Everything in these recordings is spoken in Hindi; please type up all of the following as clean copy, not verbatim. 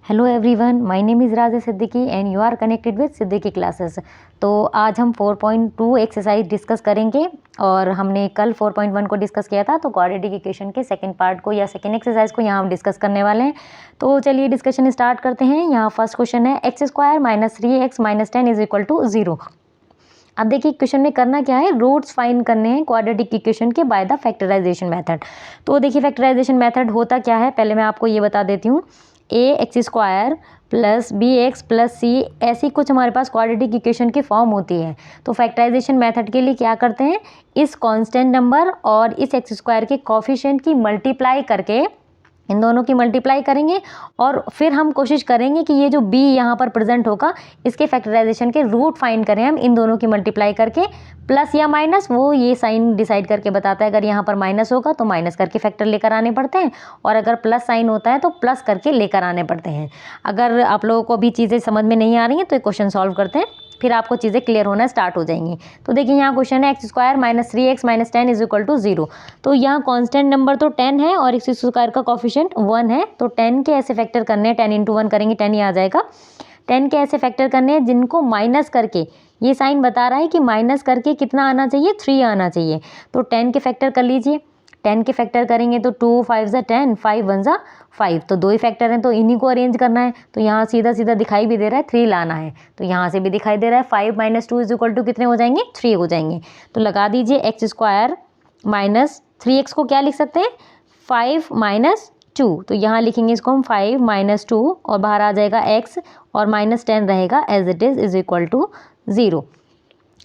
Hello everyone, my name is Raja Siddiqui and you are connected with Siddiqui classes. तो आज हम 4.2 एक्सरसाइज डिस्कस करेंगे और हमने कल 4.1 को डिस्कस किया था। तो क्वाड्रेटिक इक्वेशन के सेकंड पार्ट को या सेकंड एक्सरसाइज को यहाँ हम डिस्कस करने वाले हैं। तो चलिए डिस्कशन स्टार्ट करते हैं। यहाँ फर्स्ट क्वेश्चन है x² minus 3x minus 10 is equal to 0। अब देखिए क्वेश्चन में करना क्या है, रूट्स फाइंड करने हैं क्वाड्रेटिक इक्वेशन के बाय द फैक्टराइजेशन मेथड। तो देखिए फैक्टराइजेशन मेथड होता क्या है, पहले मैं आपको ये बता देती हूँ। ax² plus bx plus c, ऐसी कुछ हमारे पास क्वाड्रेटिक इक्वेशन की फॉर्म होती है। तो फैक्टराइजेशन मेथड के लिए क्या करते हैं, इस कांस्टेंट नंबर और इस x² के कोफिशिएंट की मल्टीप्लाई करके, इन दोनों की मल्टीप्लाई करेंगे और फिर हम कोशिश करेंगे कि ये जो b यहाँ पर प्रेजेंट होगा इसके फैक्टराइजेशन के रूट फाइंड करें हम इन दोनों की मल्टीप्लाई करके। प्लस या माइनस वो ये साइन डिसाइड करके बताता है। अगर यहाँ पर माइनस होगा तो माइनस करके फैक्टर लेकर आने पड़ते हैं और अगर प्लस साइन होता है तो प्लस करके लेकर आने पड़ते हैं। अगर आप लोगों को अभी चीज़ें समझ में नहीं आ रही हैं तो ये क्वेश्चन सॉल्व करते हैं, फिर आपको चीज़ें क्लियर होना स्टार्ट हो जाएंगी। तो देखिए यहाँ क्वेश्चन है x² minus 3x minus 10 is equal to 0। तो यहाँ कांस्टेंट नंबर तो 10 है और x² का कोफिशिएंट 1 है। तो 10 के ऐसे फैक्टर करने हैं, 10 इंटू 1 करेंगे 10 ही आ जाएगा। 10 के ऐसे फैक्टर करने हैं जिनको माइनस करके, ये साइन बता रहा है कि माइनस करके कितना आना चाहिए, 3 आना चाहिए। तो 10 के फैक्टर कर लीजिए। 10 के फैक्टर करेंगे तो 2 5 10, 5 1 5। तो दो ही फैक्टर हैं तो इन्हीं को अरेंज करना है। तो यहाँ सीधा सीधा दिखाई भी दे रहा है 3 लाना है, तो यहाँ से भी दिखाई दे रहा है 5 माइनस 2 इज इक्वल टू कितने हो जाएंगे, 3 हो जाएंगे। तो लगा दीजिए x² माइनस 3x को क्या लिख सकते हैं, 5 माइनस 2। तो यहाँ लिखेंगे इसको हम 5 माइनस 2 और बाहर आ जाएगा x और माइनस 10 रहेगा as it is equal to 0।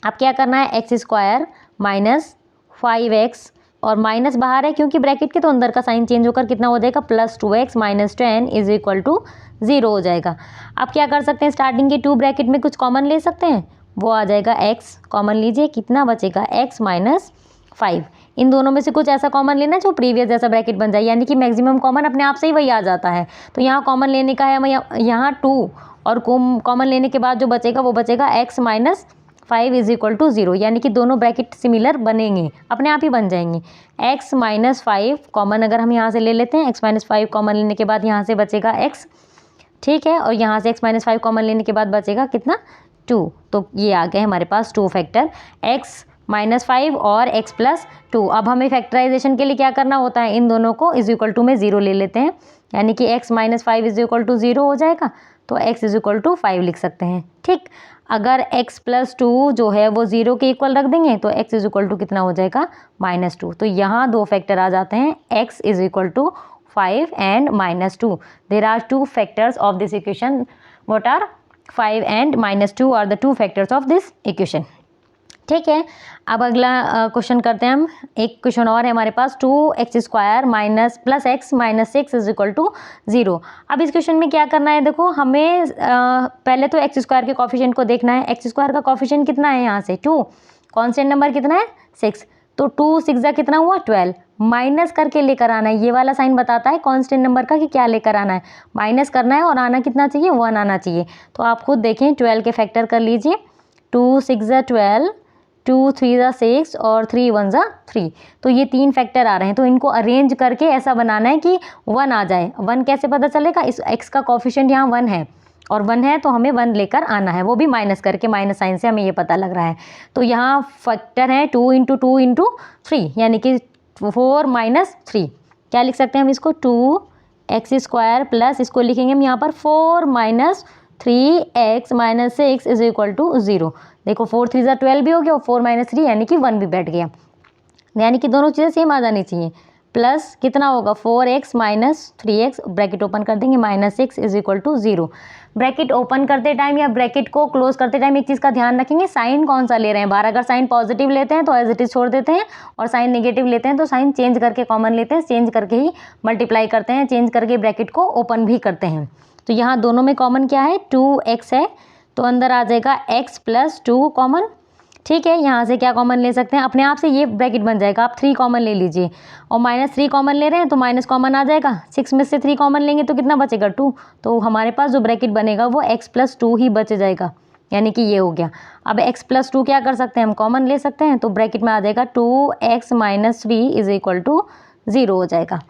अब क्या करना है, x² माइनस 5x और माइनस बाहर है क्योंकि ब्रैकेट के, तो अंदर का साइन चेंज होकर कितना हो जाएगा, plus 2x minus 10 is equal to 0 हो जाएगा। अब क्या कर सकते हैं, स्टार्टिंग के 2 ब्रैकेट में कुछ कॉमन ले सकते हैं, वो आ जाएगा x, कॉमन लीजिए, कितना बचेगा x माइनस 5। इन दोनों में से कुछ ऐसा कॉमन लेना जो प्रीवियस जैसा ब्रैकेट बन जाए, यानी कि मैक्सिमम कॉमन अपने आप से ही वही आ जाता है। तो यहाँ कॉमन लेने का है हमें, यहाँ 2 और कॉमन लेने के बाद जो बचेगा वो बचेगा x minus 5 is equal to 0, यानी कि दोनों ब्रैकेट सिमिलर बनेंगे, अपने आप ही बन जाएंगे। x माइनस 5 कॉमन अगर हम यहाँ से ले लेते हैं, x माइनस 5 कॉमन लेने के बाद यहाँ से बचेगा x, ठीक है, और यहाँ से x माइनस 5 कॉमन लेने के बाद बचेगा कितना, 2। तो ये आ गए हमारे पास 2 फैक्टर, x माइनस 5 और x प्लस 2। अब हमें फैक्टराइजेशन के लिए क्या करना होता है, इन दोनों को इज इक्वल टू में 0 ले लेते हैं, यानी कि x minus 5 is equal to 0 हो जाएगा। तो x इज इक्वल टू 5 लिख सकते हैं, ठीक। अगर x प्लस 2 जो है वो 0 के इक्वल रख देंगे तो x इज इक्वल टू कितना हो जाएगा, माइनस 2। तो यहाँ 2 फैक्टर आ जाते हैं, x is equal to 5 and minus 2। There are 2 factors of this equation. What are 5 and minus 2 are the 2 factors of this equation, ठीक है। अब अगला क्वेश्चन करते हैं हम। एक क्वेश्चन और है हमारे पास, 2x² minus plus x minus 6 is equal to 0। अब इस क्वेश्चन में क्या करना है, देखो हमें पहले तो x² के कोफिशिएंट को देखना है। x² का कोफिशिएंट कितना है, यहाँ से 2, कांस्टेंट नंबर कितना है 6, तो 2 6 कितना हुआ 12, माइनस करके लेकर आना है। ये वाला साइन बताता है कांस्टेंट नंबर का कि क्या लेकर आना है, माइनस करना है और आना कितना चाहिए, 1 आना चाहिए। तो आप खुद देखें, 12 के फैक्टर कर लीजिए, 2 6 12, 2 3 6 और 3 1 3। तो ये 3 फैक्टर आ रहे हैं, तो इनको अरेंज करके ऐसा बनाना है कि 1 आ जाए। 1 कैसे पता चलेगा, इस x का कोफिशिएंट यहाँ 1 है और 1 है तो हमें 1 लेकर आना है, वो भी माइनस करके, माइनस साइन से हमें ये पता लग रहा है। तो यहाँ फैक्टर है 2 इंटू 2 इंटू 3, यानी कि 4 माइनस 3। क्या लिख सकते हैं हम इसको, 2x² प्लस, इसको लिखेंगे हम यहाँ पर 4 minus 3x minus 6 is equal to 0। देखो 4 3 12 भी हो गया और 4 माइनस 3 यानी कि 1 भी बैठ गया, यानी कि दोनों चीज़ें सेम आ जानी चाहिए। प्लस कितना होगा, 4x minus 3x, bracket open कर देंगे, minus 6 is equal to 0। Bracket open करते टाइम या ब्रैकेट को क्लोज करते टाइम एक चीज़ का ध्यान रखेंगे, साइन कौन सा ले रहे हैं बाहर। अगर साइन पॉजिटिव लेते हैं तो एज इट इज छोड़ देते हैं, और साइन नेगेटिव लेते हैं तो साइन चेंज करके कॉमन लेते हैं, चेंज करके ही मल्टीप्लाई करते हैं, चेंज करके ब्रैकेट को ओपन भी करते हैं। तो यहाँ दोनों में कॉमन क्या है, 2x है, तो अंदर आ जाएगा x प्लस 2 कॉमन, ठीक है। यहाँ से क्या कॉमन ले सकते हैं, अपने आप से ये ब्रैकेट बन जाएगा। आप 3 कॉमन ले लीजिए और माइनस 3 कॉमन ले रहे हैं तो माइनस कॉमन आ जाएगा, 6 में से 3 कॉमन लेंगे तो कितना बचेगा, 2। तो हमारे पास जो ब्रैकेट बनेगा वो x प्लस 2 ही बच जाएगा, यानी कि ये हो गया। अब x प्लस 2 क्या कर सकते हैं, हम कॉमन ले सकते हैं, तो ब्रैकेट में आ जाएगा 2x minus 3 is equal to 0 हो जाएगा।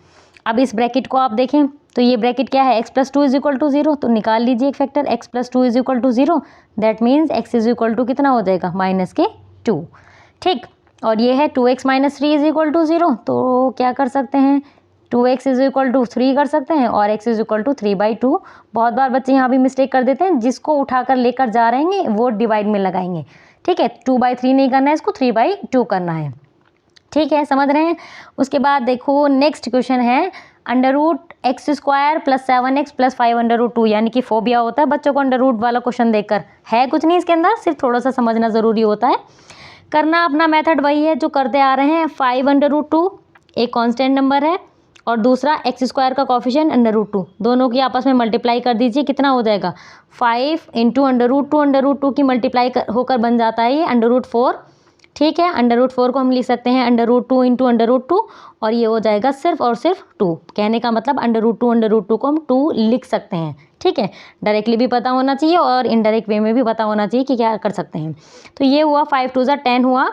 अब इस ब्रैकेट को आप देखें तो ये ब्रैकेट क्या है, x plus 2 is equal to 0, तो निकाल लीजिए एक factor, x plus 2 is equal to 0, that means x is equal to कितना हो जाएगा, -2। ठीक, और ये है 2x minus 3 is equal to 0, तो क्या कर सकते हैं, 2x इज इक्वल टू 3 कर सकते हैं और x इज इक्वल टू 3/2। बहुत बार बच्चे यहाँ भी मिस्टेक कर देते हैं, जिसको उठाकर लेकर जा रहे हैं वो डिवाइड में लगाएंगे। ठीक है, 2/3 नहीं करना है, इसको 3/2 करना है। ठीक है, समझ रहे हैं। उसके बाद देखो नेक्स्ट क्वेश्चन है √x² प्लस 7x प्लस 5√2, यानी कि फोबिया होता है बच्चों को अंडर रूट वाला क्वेश्चन देखकर। है कुछ नहीं इसके अंदर, सिर्फ थोड़ा सा समझना ज़रूरी होता है। करना अपना मेथड वही है जो करते आ रहे हैं। 5√2 एक कांस्टेंट नंबर है और दूसरा x² का कॉफिशिएंट √2, दोनों की आपस में मल्टीप्लाई कर दीजिए, कितना हो जाएगा 5 इंटू √2 की मल्टीप्लाई होकर बन जाता है ये √4। ठीक है, √4 को हम लिख सकते हैं √2 इंटू √2 और ये हो जाएगा सिर्फ और सिर्फ 2। कहने का मतलब √2 को हम 2 लिख सकते हैं। ठीक है, डायरेक्टली भी पता होना चाहिए और इनडायरेक्ट वे में भी पता होना चाहिए कि क्या कर सकते हैं। तो ये हुआ 5 2 10 हुआ।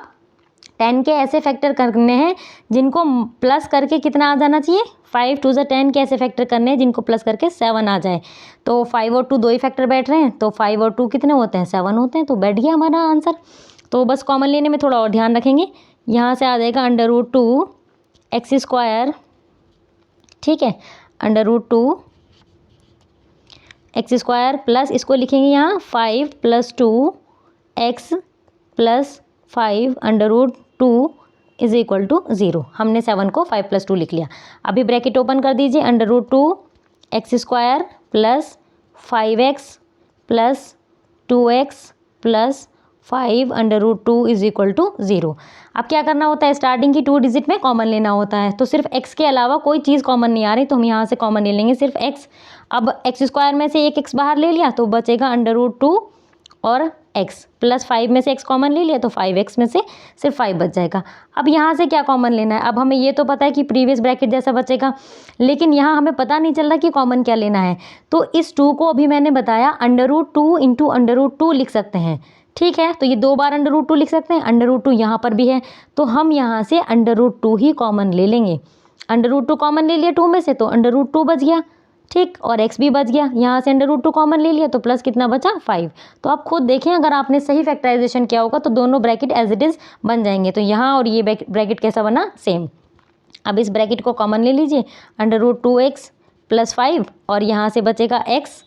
10 के ऐसे फैक्टर करने हैं जिनको प्लस करके कितना आ जाना चाहिए, 5 2 10 के ऐसे फैक्टर करने हैं जिनको प्लस करके 7 आ जाए। तो 5 और 2 दो ही फैक्टर बैठ रहे हैं, तो 5 और 2 कितने होते हैं, 7 होते हैं, तो बैठ गया हमारा आंसर। तो बस कॉमन लेने में थोड़ा और ध्यान रखेंगे। यहाँ से आ जाएगा √2 x², ठीक है, √2 x² प्लस इसको लिखेंगे यहाँ 5 + 2x + 5 √2 इज इक्वल टू 0। हमने 7 को 5 + 2 लिख लिया। अभी ब्रैकेट ओपन कर दीजिए, √2 x² plus 5x plus 2x plus 5 √2 is equal to 0। अब क्या करना होता है, स्टार्टिंग की 2 डिजिट में कॉमन लेना होता है। तो सिर्फ x के अलावा कोई चीज़ कॉमन नहीं आ रही, तो हम यहाँ से कॉमन ले लेंगे सिर्फ x। अब x² में से एक x बाहर ले लिया तो बचेगा √2 और x प्लस 5 में से x कॉमन ले लिया तो 5x में से सिर्फ 5 बच जाएगा। अब यहाँ से क्या कॉमन लेना है, अब हमें ये तो पता है कि प्रीवियस ब्रैकेट जैसा बचेगा, लेकिन यहाँ हमें पता नहीं चल रहा कि कॉमन क्या लेना है। तो इस 2 को अभी मैंने बताया √2 इंटू √2 लिख सकते हैं। ठीक है, तो ये 2 बार √2 लिख सकते हैं, √2 यहाँ पर भी है, तो हम यहाँ से √2 ही कॉमन ले लेंगे। √2 कॉमन ले लिया 2 में से तो √2 बच गया, ठीक, और x भी बच गया। यहाँ से √2 कॉमन ले लिया तो प्लस कितना बचा 5। तो आप खुद देखें, अगर आपने सही फैक्टराइजेशन किया होगा तो दोनों ब्रैकेट एज इट इज़ बन जाएंगे। तो यहाँ और ये ब्रैकेट कैसा बना, सेम। अब इस ब्रैकेट को कॉमन ले लीजिए, √2x प्लस 5 और यहाँ से बचेगा x,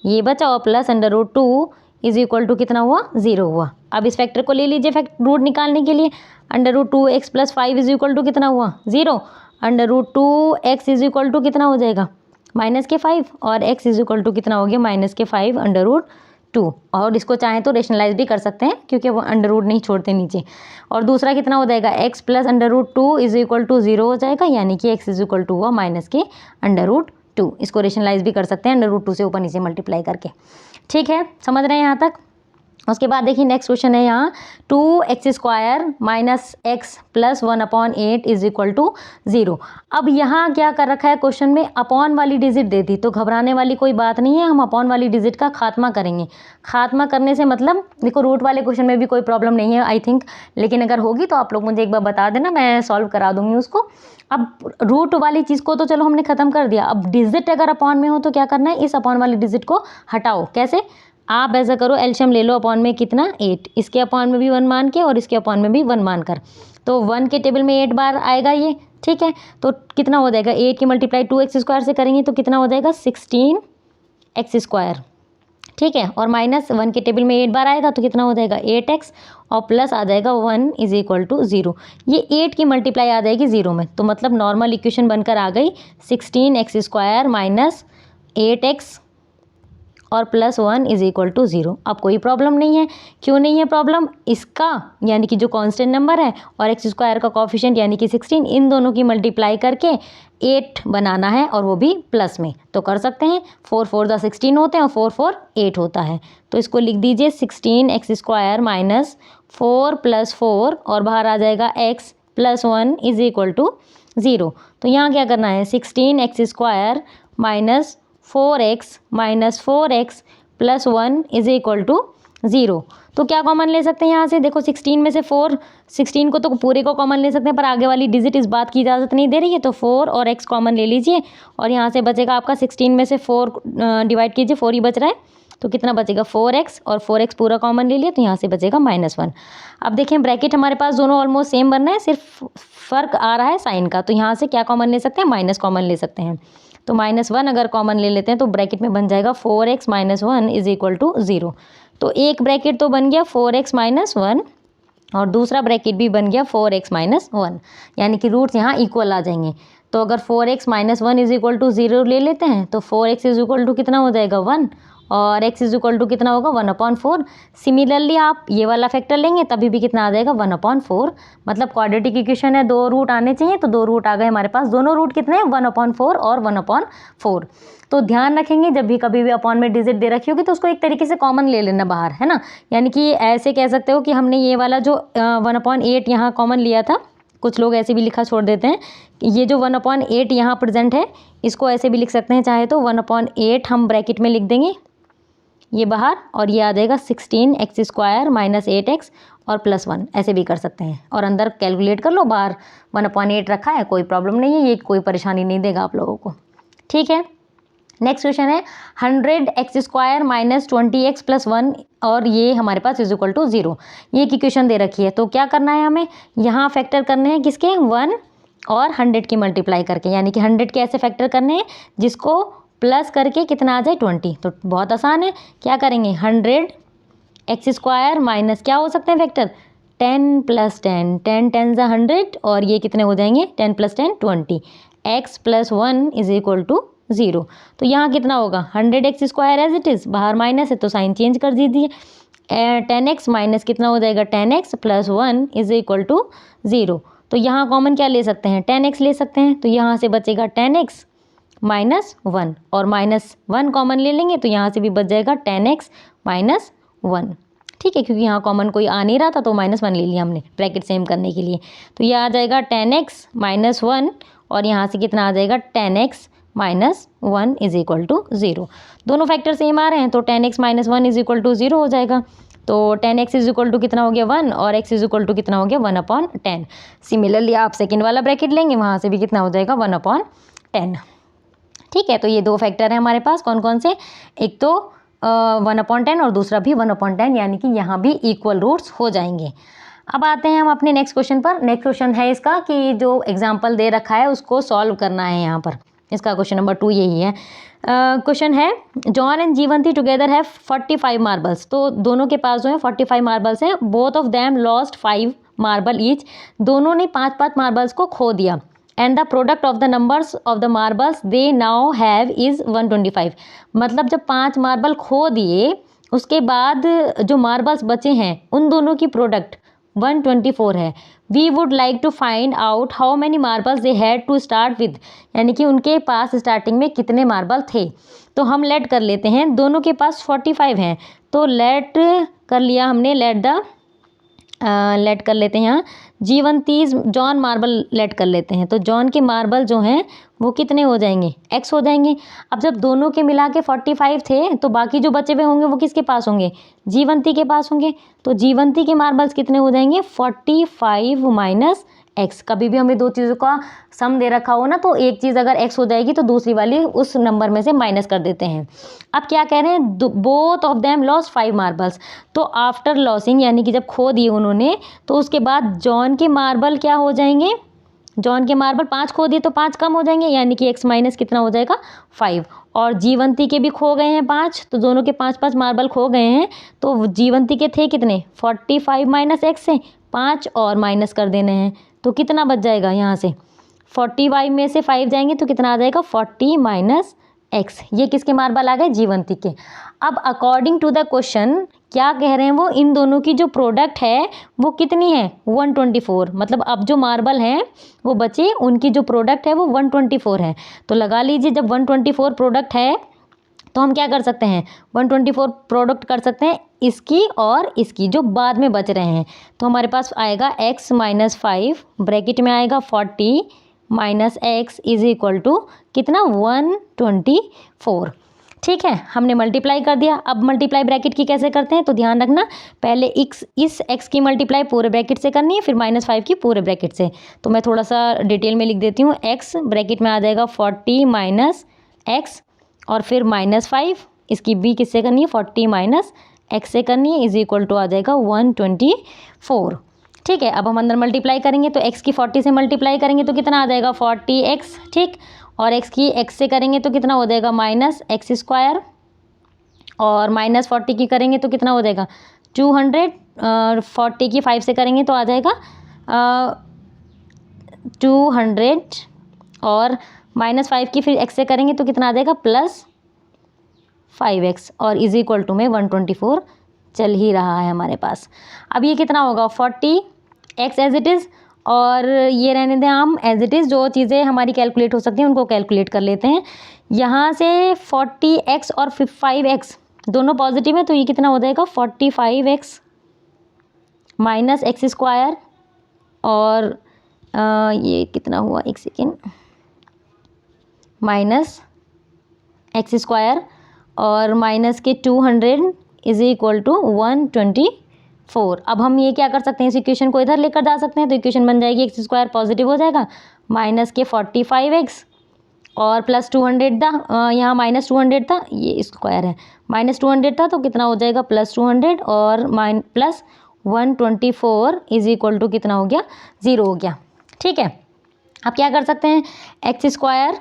ये बचा, और प्लस √2 इज इक्वल टू कितना हुआ, 0 हुआ। अब इस फैक्टर को ले लीजिए रूट निकालने के लिए, √2x plus 5 is equal to कितना हुआ, 0। √2x इज इक्वल टू कितना हो जाएगा, -5, और x इज इक्वल टू कितना हो गया, -5 √2। और इसको चाहें तो रेशनलाइज भी कर सकते हैं क्योंकि वो √ नहीं छोड़ते नीचे। और दूसरा कितना हो जाएगा, x plus √2 is equal to 0 हो जाएगा, यानी कि x इज इक्वल टू हुआ -√2। इसको रेशनलाइज भी कर सकते हैं √2 से ऊपर नीचे मल्टीप्लाई करके। ठीक है, समझ रहे हैं यहाँ तक। उसके बाद देखिए नेक्स्ट क्वेश्चन है यहाँ 2x² minus x plus 1/8 is equal to 0। अब यहाँ क्या कर रखा है क्वेश्चन में, अपॉन वाली डिजिट दे दी, तो घबराने वाली कोई बात नहीं है, हम अपॉन वाली डिजिट का खात्मा करेंगे। खात्मा करने से मतलब देखो रूट वाले क्वेश्चन में भी कोई प्रॉब्लम नहीं है आई थिंक, लेकिन अगर होगी तो आप लोग मुझे एक बार बता देना, मैं सॉल्व करा दूंगी उसको। अब रूट वाली चीज़ को तो चलो हमने ख़त्म कर दिया, अब डिजिट अगर अपॉन में हो तो क्या करना है, इस अपॉन वाली डिजिट को हटाओ। कैसे, आप ऐसा करो, एलशियम ले लो, अपॉन में कितना 8, इसके अपॉन में भी 1 मान के और इसके अपॉन में भी 1 मान कर, तो 1 के टेबल में 8 बार आएगा ये। ठीक है, तो कितना हो जाएगा, 8 की मल्टीप्लाई 2x² से करेंगे तो कितना हो जाएगा 16x²। ठीक है, और -1 के टेबल में 8 बार आएगा तो कितना हो जाएगा 8x, और प्लस आ जाएगा 1 इज इक्वल टू 0। ये 8 की मल्टीप्लाई आ जाएगी 0 में, तो मतलब नॉर्मल इक्वेशन बनकर आ गई 16x² माइनस 8x और प्लस 1 इज इक्वल टू 0। अब कोई प्रॉब्लम नहीं है। क्यों नहीं है प्रॉब्लम, इसका यानी कि जो कांस्टेंट नंबर है और x² का कॉफिशिएंट यानी कि 16, इन दोनों की मल्टीप्लाई करके 8 बनाना है और वो भी प्लस में, तो कर सकते हैं। 4 4 16 होते हैं और 4 4 8 होता है, तो इसको लिख दीजिए 16x² माइनस 4 + 4 और बाहर आ जाएगा x plus 1 is equal to 0। तो यहाँ क्या करना है, 16x² minus 4x minus 4x plus 1 is equal to 0। तो क्या कॉमन ले सकते हैं यहाँ से, देखो 16 में से 4, 16 को तो पूरे को कॉमन ले सकते हैं, पर आगे वाली डिजिट इस बात की इजाज़त नहीं दे रही है, तो 4 और x कॉमन ले लीजिए और यहाँ से बचेगा आपका 16 में से 4 डिवाइड कीजिए, 4 ही बच रहा है, तो कितना बचेगा 4x, और 4x पूरा कॉमन ले लिया तो यहाँ से बचेगा -1। अब देखें ब्रैकेट हमारे पास दोनों ऑलमोस्ट सेम बनना है, सिर्फ फ़र्क आ रहा है साइन का, तो यहाँ से क्या कॉमन ले सकते हैं, माइनस कॉमन ले सकते हैं। तो -1 अगर कॉमन ले लेते हैं तो ब्रैकेट में बन जाएगा 4x - 1 = 0। तो एक ब्रैकेट तो बन गया 4x - 1 और दूसरा ब्रैकेट भी बन गया 4x - 1, यानी कि रूट्स यहाँ इक्वल आ जाएंगे। तो अगर 4x - 1 = 0 ले लेते हैं तो 4x = कितना हो जाएगा 1 और x = कितना होगा 1/4। सिमिलरली आप ये वाला फैक्टर लेंगे तभी भी कितना आ जाएगा 1/4। मतलब क्वाड्रेटिक इक्वेशन है, 2 रूट आने चाहिए तो 2 रूट आ गए हमारे पास। दोनों रूट कितने हैं 1/4 और 1/4। तो ध्यान रखेंगे जब भी कभी भी अपॉन में डिजिट दे रखी होगी तो उसको एक तरीके से कॉमन ले लेना बाहर, है ना। यानी कि ऐसे कह सकते हो कि हमने ये वाला जो 1/8 यहाँ कॉमन लिया था, कुछ लोग ऐसे भी लिखा छोड़ देते हैं, ये जो 1/8 यहाँ प्रेजेंट है इसको ऐसे भी लिख सकते हैं चाहे तो 1/8 हम ब्रैकेट में लिख देंगे ये बाहर, और ये आ जाएगा 16x² - 8x और +1, ऐसे भी कर सकते हैं। और अंदर कैलकुलेट कर लो, बाहर 1/8 रखा है, कोई प्रॉब्लम नहीं है, ये कोई परेशानी नहीं देगा आप लोगों को। ठीक है, नेक्स्ट क्वेश्चन है 100x² - 20x + 1 और ये हमारे पास = 0। ये एक इक्वेशन दे रखी है, तो क्या करना है हमें, यहाँ फैक्टर करने हैं किसके 1 और 100 की मल्टीप्लाई करके, यानी कि 100 के ऐसे फैक्टर करने हैं जिसको प्लस करके कितना आ जाए 20। तो बहुत आसान है, क्या करेंगे 100x² माइनस क्या हो सकते हैं फैक्टर 10 + 10, 10 10 = 100 और ये कितने हो जाएंगे 10 + 10 20, x + 1 = 0। तो यहाँ कितना होगा 100x² एज इट इज़, बाहर माइनस है तो साइन चेंज कर दीजिए, 10x माइनस कितना हो जाएगा 10x + 1 = 0। तो यहाँ कॉमन क्या ले सकते हैं 10x ले सकते हैं, तो यहाँ से बचेगा 10x - 1 और -1 कॉमन ले लेंगे तो यहाँ से भी बच जाएगा 10x - 1। ठीक है, क्योंकि यहाँ कॉमन कोई आ नहीं रहा था तो -1 ले लिया हमने ब्रैकेट सेम करने के लिए। तो ये आ जाएगा 10x - 1 और यहाँ से कितना आ जाएगा 10x - 1 = 0। दोनों फैक्टर सेम आ रहे हैं तो 10x - 1 = 0 हो जाएगा। तो 10x = कितना हो गया 1 और x = कितना हो गया 1/10। सिमिलरली आप सेकेंड वाला ब्रैकेट लेंगे, वहाँ से भी कितना हो जाएगा 1/10। ठीक है, तो ये दो फैक्टर हैं हमारे पास, कौन कौन से, एक तो 1/10 और दूसरा भी 1/10, यानी कि यहाँ भी इक्वल रूट्स हो जाएंगे। अब आते हैं हम अपने नेक्स्ट क्वेश्चन पर। नेक्स्ट क्वेश्चन है इसका कि जो एग्जाम्पल दे रखा है उसको सॉल्व करना है यहाँ पर, इसका क्वेश्चन नंबर 2 यही है। क्वेश्चन है जॉन एंड जीवंती टुगेदर है 45 मार्बल्स। तो दोनों के पास जो है 45 मार्बल्स हैं, both of them lost 5 marble each. दोनों ने 5-5 मार्बल्स को खो दिया। And the product of the numbers of the marbles they now have is 125। मतलब जब 5 मार्बल खो दिए उसके बाद जो मार्बल्स बचे हैं उन दोनों की प्रोडक्ट 124 है। We would like to find out how many marbles they had to start with, यानी कि उनके पास स्टार्टिंग में कितने मार्बल थे। तो हम लेट कर लेते हैं, दोनों के पास 45 हैं, तो लेट कर लिया हमने, लेट कर लेते हैं यहाँ जीवंतीज जॉन मार्बल लेट कर लेते हैं। तो जॉन के मार्बल जो हैं वो कितने हो जाएंगे x हो जाएंगे। अब जब दोनों के मिला के 45 थे तो बाकी जो बचे हुए होंगे वो किसके पास होंगे, जीवंती के पास होंगे। तो जीवंती के मार्बल्स कितने हो जाएंगे 45 माइनस x। कभी भी हमें दो चीज़ों का सम दे रखा हो ना तो एक चीज़ अगर x हो जाएगी तो दूसरी वाली उस नंबर में से माइनस कर देते हैं। अब क्या कह रहे हैं, both of them loss 5 marbles. तो आफ्टर लॉसिंग, यानी कि जब खो दिए उन्होंने, तो उसके बाद जॉन के मार्बल क्या हो जाएंगे, जॉन के मार्बल 5 खो दिए तो 5 कम हो जाएंगे, यानी कि x माइनस कितना हो जाएगा 5। और जीवंती के भी खो गए हैं 5, तो दोनों के 5-5 मार्बल खो गए हैं। तो जीवंती के थे कितने 45 माइनस x से 5 और माइनस कर देने हैं, तो कितना बच जाएगा यहाँ से 45 में से 5 जाएंगे तो कितना आ जाएगा 40 माइनस x। ये किसके मार्बल आ गए, जीवंती के। अब अकॉर्डिंग टू द क्वेश्चन क्या कह रहे हैं वो, इन दोनों की जो प्रोडक्ट है वो कितनी है 124। मतलब अब जो मार्बल हैं वो बचे, उनकी जो प्रोडक्ट है वो 124 है। तो लगा लीजिए जब 124 प्रोडक्ट है तो हम क्या कर सकते हैं 124 प्रोडक्ट कर सकते हैं इसकी और इसकी जो बाद में बच रहे हैं। तो हमारे पास आएगा x माइनस 5 ब्रैकेट में आएगा 40 minus x is equal to कितना 124। ठीक है, हमने मल्टीप्लाई कर दिया। अब मल्टीप्लाई ब्रैकेट की कैसे करते हैं, तो ध्यान रखना पहले इस x की मल्टीप्लाई पूरे ब्रैकेट से करनी है, फिर -5 की पूरे ब्रैकेट से। तो मैं थोड़ा सा डिटेल में लिख देती हूँ। x ब्रैकेट में आ जाएगा 40 माइनस x और फिर -5, इसकी b किससे करनी है, 40 माइनस x से करनी है, इज इक्वल टू आ जाएगा 124। ठीक है, अब हम अंदर मल्टीप्लाई करेंगे तो x की 40 से मल्टीप्लाई करेंगे तो कितना आ जाएगा 40x। ठीक, और x की x से करेंगे तो कितना हो जाएगा -x², और -40 की करेंगे तो कितना हो जाएगा 200, 40 की 5 से करेंगे तो आ जाएगा 200, और -5 की फिर x से करेंगे तो कितना आ जाएगा +5x, और इज इक्वल टू में 124 चल ही रहा है हमारे पास। अब ये कितना होगा 40x एज इट इज़, और ये रहने दें हम एज इट इज़। जो चीज़ें हमारी कैलकुलेट हो सकती हैं उनको कैलकुलेट कर लेते हैं। यहाँ से 40x और 5x दोनों पॉजिटिव है तो ये कितना हो जाएगा 45x माइनस x², और ये कितना हुआ, एक सेकेंड, -x², और माइनस के 200 इज इक्वल टू 124। अब हम ये क्या कर सकते हैं, इस इक्वेशन को इधर लेकर जा सकते हैं। तो इक्वेशन बन जाएगी x² पॉजिटिव हो जाएगा, माइनस के 45x और प्लस 200 था, यहाँ -200 था, ये स्क्वायर है, -200 था तो कितना हो जाएगा +200 और प्लस 124 इज इक्वल टू कितना हो गया 0 हो गया। ठीक है, अब क्या कर सकते हैं, x²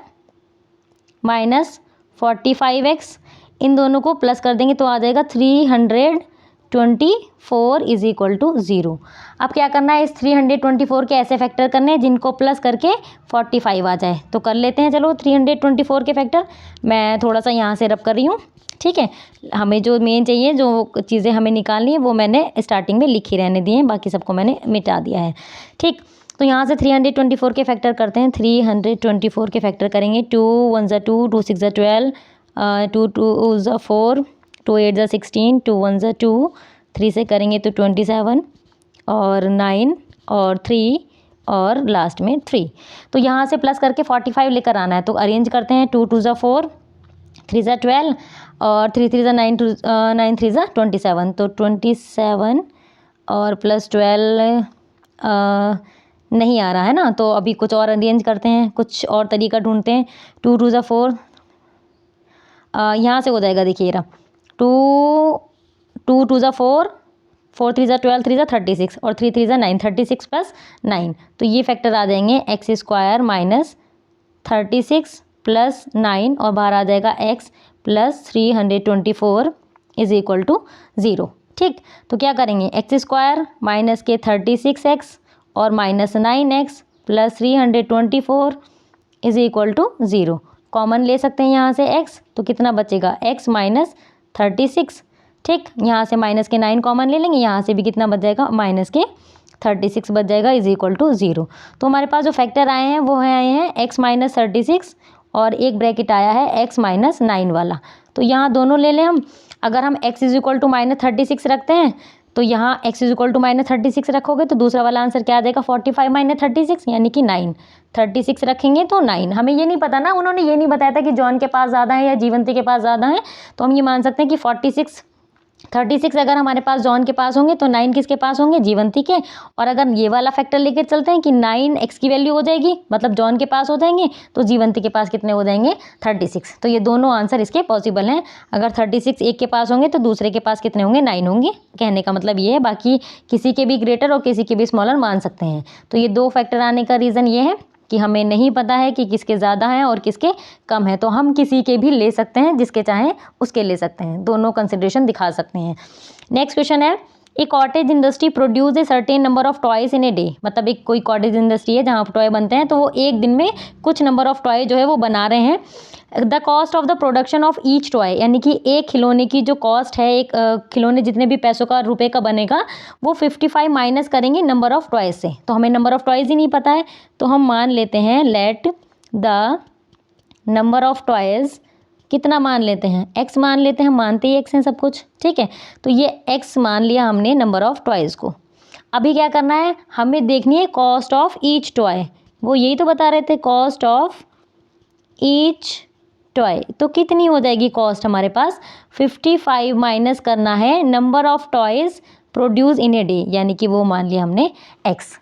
माइनस 45x, इन दोनों को प्लस कर देंगे तो आ जाएगा 324 इज इक्वल टू 0। अब क्या करना है, इस 324 के ऐसे फैक्टर करने हैं जिनको प्लस करके 45 आ जाए। तो कर लेते हैं, चलो 324 के फैक्टर। मैं थोड़ा सा यहाँ से रब कर रही हूँ। ठीक है, हमें जो मेन चाहिए, जो चीज़ें हमें निकालनी है वो मैंने स्टार्टिंग में लिखी रहने दी हैं, बाकी सबको मैंने मिटा दिया है। ठीक, तो यहाँ से 324 के फैक्टर करते हैं। 324 के फैक्टर करेंगे, 2 1 ज़ा 2, 2 6 ज़ा 12, 2 2 ज़ा 4, 2 8 ज़ा 16, 2 1 ज़ा 2, 3 से करेंगे तो 27, और 9 और 3 और लास्ट में 3। तो यहाँ से प्लस करके 45 लेकर आना है। तो अरेंज करते हैं, 2 2 ज़ा 4, 3 ज़ा 12, और 3 3 ज़ा 9, 9 3 ज़ा 27। तो 27 और प्लस 12 नहीं आ रहा है ना, तो अभी कुछ और अरेंज करते हैं, कुछ और तरीका ढूंढते हैं। 2 2 ज़ा 4, यहाँ से हो जाएगा, देखिए रहा, 2 2 ज़ा 4, 4 3 ज़ा 12, 3 ज़ा 36, और 3 3 ज़ा 9, 36 प्लस 9। तो ये फैक्टर आ जाएंगे x² माइनस 36 प्लस 9, और बाहर आ जाएगा x plus 324 is equal to 0। ठीक, तो क्या करेंगे, x² माइनस के 36x और minus 9x plus 324 is equal to 0। Common ले सकते हैं यहाँ से x, तो कितना बचेगा x माइनस 36। ठीक, यहाँ से माइनस के 9 कॉमन ले लेंगे, यहाँ से भी कितना बच जाएगा माइनस के 36 बच जाएगा इज इक्वल टू 0। तो हमारे पास जो फैक्टर आए हैं वो आए हैं x माइनस 36 और एक ब्रैकेट आया है x माइनस 9 वाला। तो यहाँ दोनों ले लें हम। अगर हम x इज इक्वल टू -36 रखते हैं तो यहाँ x इज इक्वल टू -36 रखोगे तो दूसरा वाला आंसर क्या आ जाएगा 45 माइनस 36 यानी कि 9। 36 रखेंगे तो 9। हमें ये नहीं पता ना, उन्होंने ये नहीं बताया था कि जॉन के पास ज़्यादा है या जीवंती के पास ज़्यादा है, तो हम ये मान सकते हैं कि 36 अगर हमारे पास जॉन के पास होंगे तो 9 किसके पास होंगे, जीवंती के। और अगर ये वाला फैक्टर लेकर चलते हैं कि 9 x की वैल्यू हो जाएगी, मतलब जॉन के पास हो जाएंगे, तो जीवंती के पास कितने हो जाएंगे 36। तो ये दोनों आंसर इसके पॉसिबल हैं। अगर 36 एक के पास होंगे तो दूसरे के पास कितने होंगे, 9 होंगे। कहने का मतलब ये है, बाकी किसी के भी ग्रेटर और किसी के भी स्मॉलर मान सकते हैं। तो ये दो फैक्टर आने का रीज़न ये है कि हमें नहीं पता है कि किसके ज़्यादा हैं और किसके कम है, तो हम किसी के भी ले सकते हैं, जिसके चाहें उसके ले सकते हैं, दोनों कंसिडरेशन दिखा सकते हैं। नेक्स्ट क्वेश्चन है, a cottage industry produce a certain number of toys in a day. मतलब एक कोई कॉटेज इंडस्ट्री है जहाँ टॉय बनते हैं, तो वो एक दिन में कुछ नंबर ऑफ टॉय जो है वो बना रहे हैं। The cost of the production of each toy, यानी कि एक खिलौने की जो कॉस्ट है, एक खिलौने जितने भी पैसों का रुपए का बनेगा वो 55 माइनस करेंगे नंबर ऑफ टॉयज से। तो हमें नंबर ऑफ टॉयज ही नहीं पता है, तो हम मान लेते हैं let the number of toys, कितना मान लेते हैं, x मान लेते हैं, मानते ही x हैं सब कुछ। ठीक है, तो ये x मान लिया हमने नंबर ऑफ टॉयज को। अभी क्या करना है, हमें देखनी है कॉस्ट ऑफ ईच टॉय। वो यही तो बता रहे थे, कॉस्ट ऑफ ईच टॉय। तो कितनी हो जाएगी कॉस्ट हमारे पास 55 माइनस करना है number of toys produce in a day, यानी कि वो मान लिया हमने x।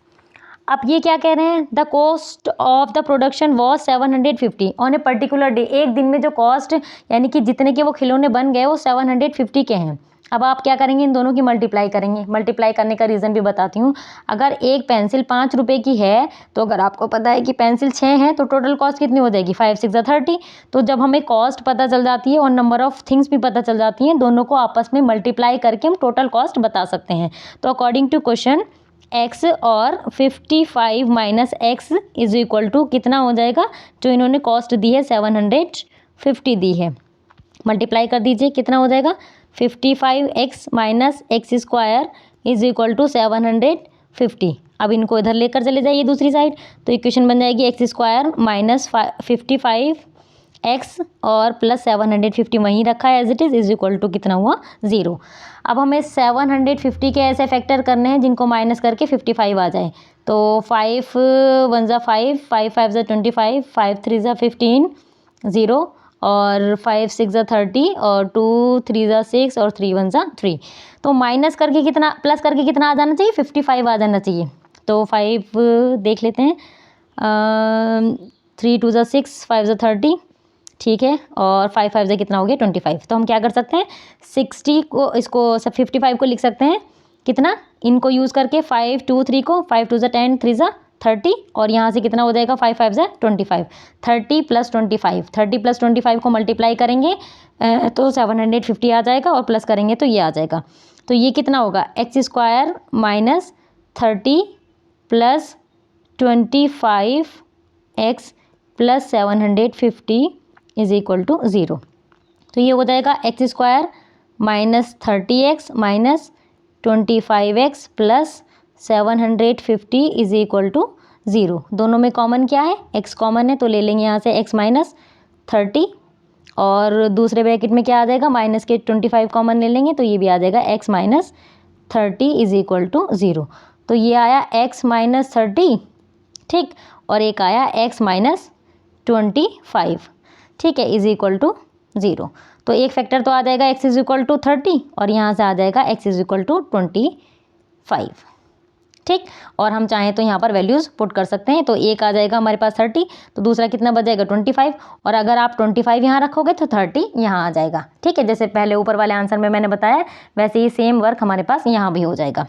अब ये क्या कह रहे हैं, the cost of the production was 750 on a particular day. एक दिन में जो कॉस्ट यानी कि जितने के वो खिलौने बन गए वो 750 के हैं। अब आप क्या करेंगे, इन दोनों की मल्टीप्लाई करेंगे। मल्टीप्लाई करने का रीज़न भी बताती हूँ। अगर एक पेंसिल 5 रुपये की है तो अगर आपको पता है कि पेंसिल 6 है तो टोटल कॉस्ट कितनी हो जाएगी 5 6 30। तो जब हमें कॉस्ट पता चल जाती है और नंबर ऑफ थिंग्स भी पता चल जाती हैं, दोनों को आपस में मल्टीप्लाई करके हम टोटल कॉस्ट बता सकते हैं। तो अकॉर्डिंग टू क्वेश्चन x और 55 minus x is equal to कितना हो जाएगा, जो इन्होंने कॉस्ट दी है 750 दी है, मल्टीप्लाई कर दीजिए कितना हो जाएगा 55x minus x square is equal to 750। अब इनको इधर लेकर चले जाइए दूसरी साइड, तो इक्वेशन बन जाएगी एक्स स्क्वायर माइनस 55x और प्लस 750 वहीं रखा है as it is equal to कितना हुआ 0। अब हमें 750 के ऐसे फैक्टर करने हैं जिनको माइनस करके 55 आ जाए। तो 5 1 ज़ा 5, 5 5 ज़ा 25, 5 3 ज़ा 15, 0 और 5 6 ज़ा 30 और 2 3 ज़ा 6 और 3 1 ज़ा 3। तो माइनस करके कितना प्लस करके कितना आ जाना चाहिए 55 आ जाना चाहिए। तो 5 देख लेते हैं, 3 2 ज़ा 6, 5 ज़ा 30, ठीक है, और 5 5 ज़ा कितना हो गया 25। तो हम क्या कर सकते हैं 60 को इसको सब 55 को लिख सकते हैं कितना, इनको यूज़ करके 5 2 3 को 5 2 ज़ा 10, 3 ज़ा 30 और यहाँ से कितना हो जाएगा 5 5 ज़ा 25, 30 प्लस 25, 30 प्लस 25 को मल्टीप्लाई करेंगे तो 750 आ जाएगा और प्लस करेंगे तो ये आ जाएगा। तो ये कितना होगा x square minus 30 plus 25x plus 750 is equal to 0। तो ये हो जाएगा x square minus 30x minus 25x plus 750 is equal to 0। दोनों में कॉमन क्या है x कॉमन है तो ले लेंगे यहाँ से x माइनस 30 और दूसरे ब्रैकेट में क्या आ जाएगा माइनस के 25 कॉमन ले लेंगे तो ये भी आ जाएगा x minus 30 is equal to 0। तो ये आया x माइनस 30, ठीक, और एक आया x माइनस 25, ठीक है, इज इक्वल टू 0। तो एक फैक्टर तो आ जाएगा x इज इक्वल टू 30 और यहाँ से आ जाएगा x इज इक्वल टू 25, ठीक। और हम चाहें तो यहाँ पर वैल्यूज़ पुट कर सकते हैं। तो एक आ जाएगा हमारे पास 30, तो दूसरा कितना बचेगा 25, और अगर आप 25 यहाँ रखोगे तो 30 यहाँ आ जाएगा, ठीक है। जैसे पहले ऊपर वाले आंसर में मैंने बताया वैसे ही सेम वर्क हमारे पास यहाँ भी हो जाएगा,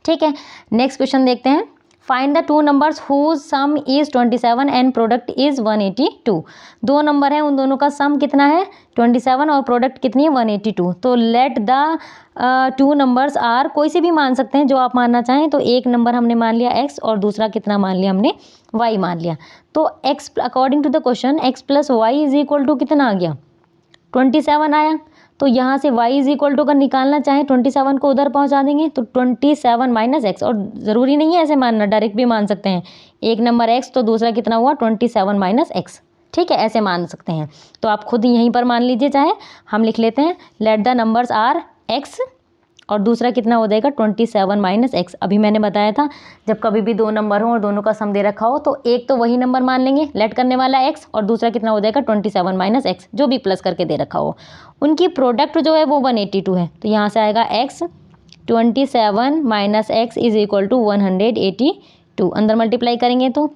ठीक है। नेक्स्ट क्वेश्चन देखते हैं, find the two numbers whose sum is 27 and product is 182। दो नंबर है, उन दोनों का सम कितना है 27 और प्रोडक्ट कितनी है 182। तो let the two numbers are, कोई से भी मान सकते हैं जो आप मानना चाहें। तो एक नंबर हमने मान लिया x और दूसरा कितना मान लिया हमने y मान लिया। तो x according to the question x plus Y is equal to कितना आ गया 27 आया। तो यहाँ से y इज इक्वल टू अगर निकालना चाहें 27 को उधर पहुँचा देंगे तो 27 माइनस एक्स, और ज़रूरी नहीं है ऐसे मानना, डायरेक्ट भी मान सकते हैं। एक नंबर x तो दूसरा कितना हुआ 27 माइनस एक्स, ठीक है, ऐसे मान सकते हैं। तो आप खुद यहीं पर मान लीजिए, चाहे हम लिख लेते हैं let the numbers are x और दूसरा कितना हो जाएगा 27 माइनस एक्स। अभी मैंने बताया था जब कभी भी दो नंबर हो और दोनों का सम दे रखा हो तो एक तो वही नंबर मान लेंगे लेट करने वाला x और दूसरा कितना हो जाएगा 27 माइनस एक्स, जो भी प्लस करके दे रखा हो। उनकी प्रोडक्ट जो है वो 182 है, तो यहाँ से आएगा x 27 minus x is equal to 182। अंदर मल्टीप्लाई करेंगे तो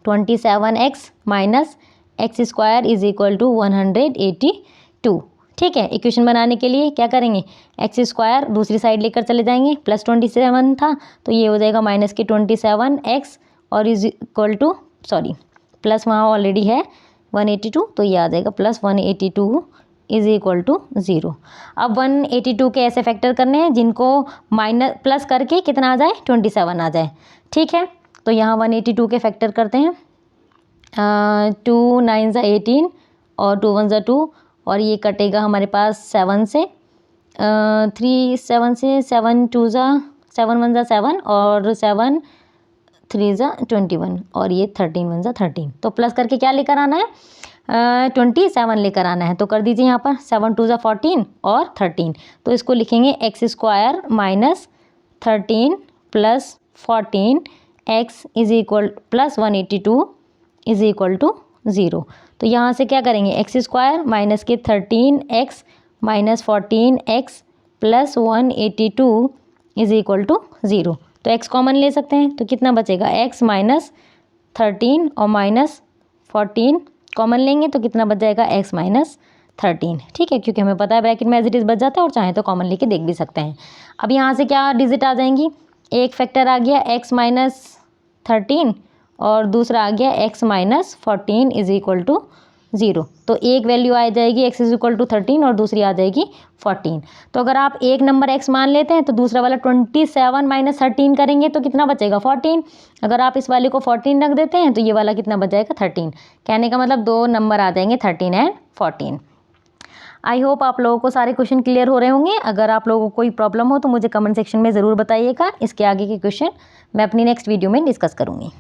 27x minus x square is equal to 182, ठीक है। इक्वेशन बनाने के लिए क्या करेंगे एक्स स्क्वायर दूसरी साइड लेकर चले जाएंगे, प्लस 27 था तो ये हो जाएगा माइनस के 27x और इज इक्वल टू प्लस वहाँ ऑलरेडी है 182 तो ये आ जाएगा प्लस 182 इज इक्वल टू 0। अब 182 के ऐसे फैक्टर करने हैं जिनको माइनस प्लस करके कितना आ जाए 27 आ जाए, ठीक है। तो यहाँ 182 के फैक्टर करते हैं, 2 9 ज़ा 18 और 2 1 ज़ा 2 और ये कटेगा हमारे पास 7 से, 3 7 से, 7 2 ज़ा 7 1 ज़ा 7 और 7 3 ज़ा 21 और ये 13 1 ज़ा 13। तो प्लस करके क्या लेकर आना है 27 लेकर आना है। तो कर दीजिए यहाँ पर 7 2 ज़ा 14 और 13। तो इसको लिखेंगे x square minus 13 plus 14 x is equal plus 182 is equal to 0। तो यहाँ से क्या करेंगे, एक्स स्क्वायर माइनस के 13x minus 14x plus 182 is equal to 0। तो x कॉमन ले सकते हैं, तो कितना बचेगा, x माइनस 13 और माइनस 14 कॉमन लेंगे तो कितना बच जाएगा, x माइनस 13। ठीक है, क्योंकि हमें पता है ब्रैकेट में एज इट इज़ बच जाता है, और चाहे तो कॉमन लेके देख भी सकते हैं। अब यहाँ से क्या डिजिट आ जाएंगी, एक फैक्टर आ गया x माइनस 13 और दूसरा आ गया x minus 14 is equal to 0। तो एक वैल्यू आ जाएगी x इज इक्वल टू 13 और दूसरी आ जाएगी 14। तो अगर आप एक नंबर x मान लेते हैं तो दूसरा वाला 27 माइनस 13 करेंगे तो कितना बचेगा, 14। अगर आप इस वाले को 14 रख देते हैं तो ये वाला कितना बच जाएगा, 13। कहने का मतलब दो नंबर आ जाएंगे 13 एंड 14। आई होप आप लोगों को सारे क्वेश्चन क्लियर हो रहे होंगे। अगर आप लोगों को कोई प्रॉब्लम हो तो मुझे कमेंट सेक्शन में ज़रूर बताइएगा। इसके आगे के क्वेश्चन मैं अपनी नेक्स्ट वीडियो में डिस्कस करूँगी।